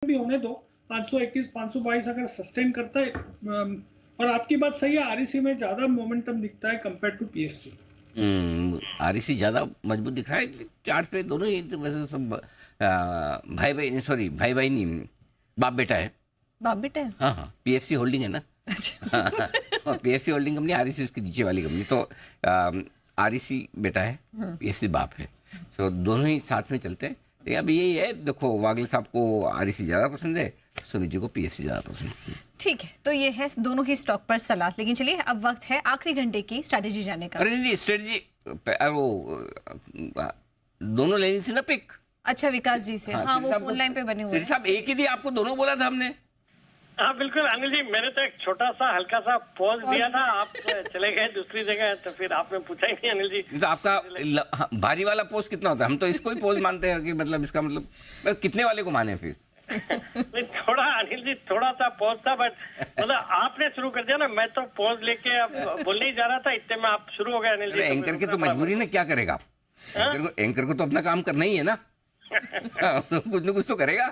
भी होने दो, 521 522 अगर सस्टेन करता है और आपकी बात सही है, आरईसी में ज्यादा मोमेंटम दिखता है कंपेयर टू पीएससी। आरईसी ज्यादा मजबूत दिख रहा है चार्ट पे, दोनों ही वैसे सब भाई भाई, सॉरी भाई भाई नहीं, बाप बेटा है। बाप बेटा है? हाँ हाँ, पीएफसी होल्डिंग है ना। अच्छा। और पीएफसी होल्डिंग कंपनी, आरईसी उसके नीचे वाली कंपनी, तो आरईसी बेटा है, पीएफसी बाप है। सो दोनों ही साथ में चलते हैं। लेकिन अभी यही है, देखो वागले साहब को आरईसी ज़्यादा पसंद है, सुमित जी को पीएफसी ज़्यादा पसंद है। ठीक है, तो ये है दोनों ही स्टॉक पर सलाह। लेकिन चलिए अब वक्त है आखिरी घंटे की स्ट्रैटेजी जानने का। अरे नहीं, स्ट्रेटजी वो दोनों लेनी थी ना पिक। अच्छा, विकास जी से। हाँ, वो फोन लाइन पे बने हुए हैं। साहब एक ही थी, आपको दोनों बोला था हमने। हाँ बिल्कुल अनिल जी, मैंने तो एक छोटा सा हल्का सा पॉज दिया था, आप चले गए दूसरी जगह, तो फिर आपने पूछा ही नहीं अनिल जी। तो आपका भारी वाला पोज कितना होता है? हम तो इसको ही पोज मानते हैं कि मतलब इसका मतलब कितने वाले को माने फिर? नहीं, थोड़ा अनिल जी थोड़ा सा पॉज था, बट मतलब आपने शुरू कर दिया ना, मैं तो पॉज लेके अब बोलने ही जा रहा था, इतने में आप शुरू हो गए अनिल जी। एंकर की तो मजबूरी ना, क्या करेगा? एंकर को तो अपना काम करना ही है ना। कुछ न कुछ तो करेगा।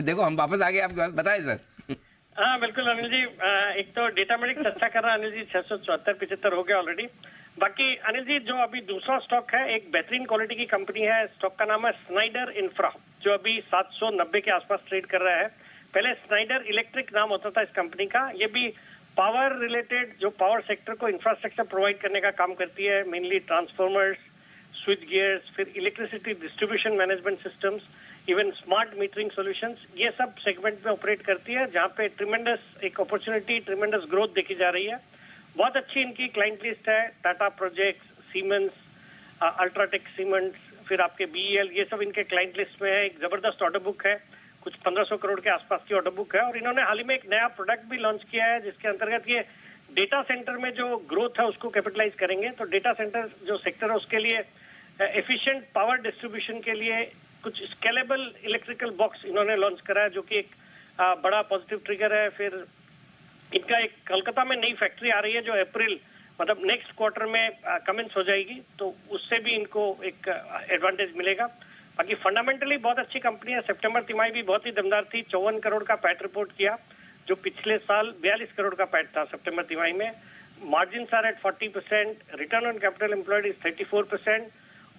देखो हम वापस आ गए आपके पास, बताए सर। हाँ बिल्कुल अनिल जी, एक तो डेटामेटिक्स अच्छा कर रहा है अनिल जी, 674-75 हो गया ऑलरेडी। बाकी अनिल जी जो अभी दूसरा स्टॉक है, एक बेहतरीन क्वालिटी की कंपनी है, स्टॉक का नाम है स्नाइडर इंफ्रा, जो अभी 790 के आसपास ट्रेड कर रहा है। पहले स्नाइडर इलेक्ट्रिक नाम होता था इस कंपनी का। ये भी पावर रिलेटेड, जो पावर सेक्टर को इंफ्रास्ट्रक्चर प्रोवाइड करने का काम करती है, मेनली ट्रांसफॉर्मर्स, स्विच गियर्स, फिर electricity distribution management systems, even smart metering solutions, ये सब सेगमेंट में ऑपरेट करती है, जहां पे ट्रिमेंडस एक अपॉर्चुनिटी, ट्रिमेंडस ग्रोथ देखी जा रही है। बहुत अच्छी इनकी क्लाइंट लिस्ट है, Tata projects, siemens, UltraTech cements, फिर आपके बीईएल, ये सब इनके क्लाइंट लिस्ट में है। एक जबरदस्त ऑर्डर बुक है, कुछ 1500 करोड़ के आसपास की ऑर्डर बुक है, और इन्होंने हाल ही में एक नया प्रोडक्ट भी लॉन्च किया है, जिसके अंतर्गत ये डेटा सेंटर में जो ग्रोथ है उसको कैपिटलाइज करेंगे। तो डेटा सेंटर जो सेक्टर है उसके लिए एफिशिएंट पावर डिस्ट्रीब्यूशन के लिए कुछ स्केलेबल इलेक्ट्रिकल बॉक्स इन्होंने लॉन्च करा है, जो कि एक बड़ा पॉजिटिव ट्रिगर है। फिर इनका एक कोलकाता में नई फैक्ट्री आ रही है, जो अप्रैल मतलब नेक्स्ट क्वार्टर में कमेंस हो जाएगी, तो उससे भी इनको एक एडवांटेज मिलेगा। बाकी फंडामेंटली बहुत अच्छी कंपनी है। सितंबर तिमाही भी बहुत ही दमदार थी, 54 करोड़ का पैट रिपोर्ट किया, जो पिछले साल 42 करोड़ का पैट था सितंबर तिमाही में। Margin are at 40%, return on capital employed is 34%,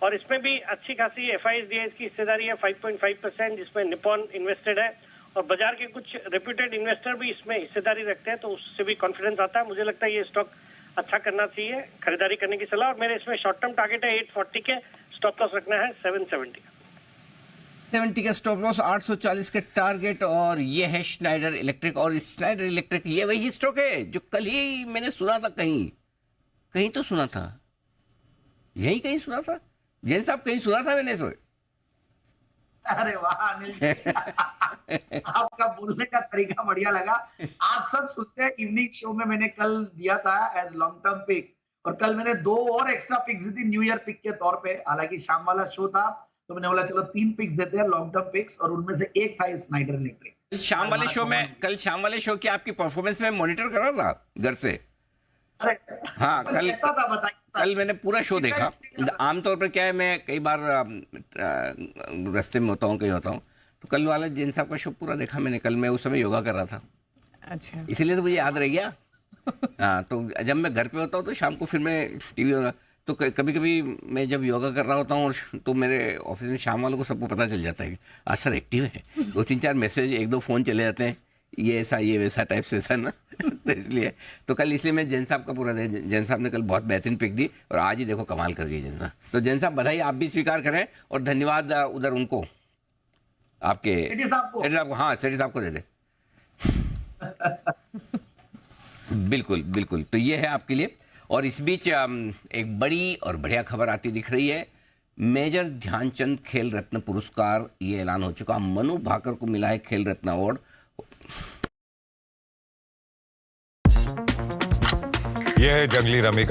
और इसमें भी अच्छी खासी एफआईएसडीआई की हिस्सेदारी है 5.5%, जिसमें निपॉन इन्वेस्टेड है, और बाजार के कुछ रेप्यूटेड इन्वेस्टर भी इसमें हिस्सेदारी रखते हैं, तो उससे भी कॉन्फिडेंस आता है। मुझे लगता है ये स्टॉक अच्छा करना चाहिए, खरीदारी करने की सलाह। और मेरे इसमें शॉर्ट टर्म टारगेट है 840 के, स्टॉप लॉस रखना है 770 का स्टॉप लॉस, 840 के टारगेट। और ये है स्नाइडर इलेक्ट्रिक। और स्नाइडर इलेक्ट्रिक ये वही स्टॉक है जो कल ही मैंने सुना था, कहीं तो सुना था, यही कहीं सुना था जैन साहब, कहीं सुना था मैंने सो। अरे वाह अनिल जी। आपका बोलने का तरीका बढ़िया लगा। आप सब सुनते हैं इवनिंग शो में, मैंने कल दिया था एज लॉन्ग टर्म पिक, और कल मैंने 2 और एक्स्ट्रा पिक्स दी थी न्यू ईयर पिक के तौर पे। हालांकि शाम वाला शो था, तो मैंने बोला चलो 3 पिक्स देते हैं लॉन्ग टर्म पिक्स, और उनमें से एक था स्नाइडर इलेक्ट्रिक। कल शाम वाले शो की आपकी परफॉर्मेंस में मॉनिटर कर रहा था घर से। अरे हाँ, कल मैंने पूरा शो देखा। आमतौर पर क्या है, मैं कई बार रास्ते में होता हूँ, कहीं होता हूँ, तो कल वाला जैन साहब का शो पूरा देखा मैंने। कल मैं उस समय योगा कर रहा था। अच्छा, इसीलिए तो मुझे याद रह गया। हाँ, तो जब मैं घर पे होता हूँ तो शाम को फिर मैं टीवी होगा, तो कभी कभी मैं जब योगा कर रहा होता हूँ, तो मेरे ऑफिस में शाम वालों को सबको पता चल जाता है कि आज सर एक्टिव है। 2-3-4 मैसेज, 1-2 फ़ोन चले जाते हैं, ये ऐसा ये वैसा टाइप से ऐसा ना। तो इसलिए मैं जैन साहब का पूरा, जैन साहब ने कल बहुत बेहतरीन पिक दी, और आज ही देखो कमाल कर दिए जैन साहब। तो जैन साहब बधाई, आप भी स्वीकार करें, और धन्यवाद उधर उनको, आपके सेठी साहब को। हाँ, सेठी साहब को दे दे। बिल्कुल बिल्कुल, तो ये है आपके लिए। और इस बीच एक बड़ी और बढ़िया खबर आती दिख रही है। मेजर ध्यानचंद खेल रत्न पुरस्कार ये ऐलान हो चुका। मनु भाकर को मिला है खेल रत्न अवार्ड। यह है जंगली रमी का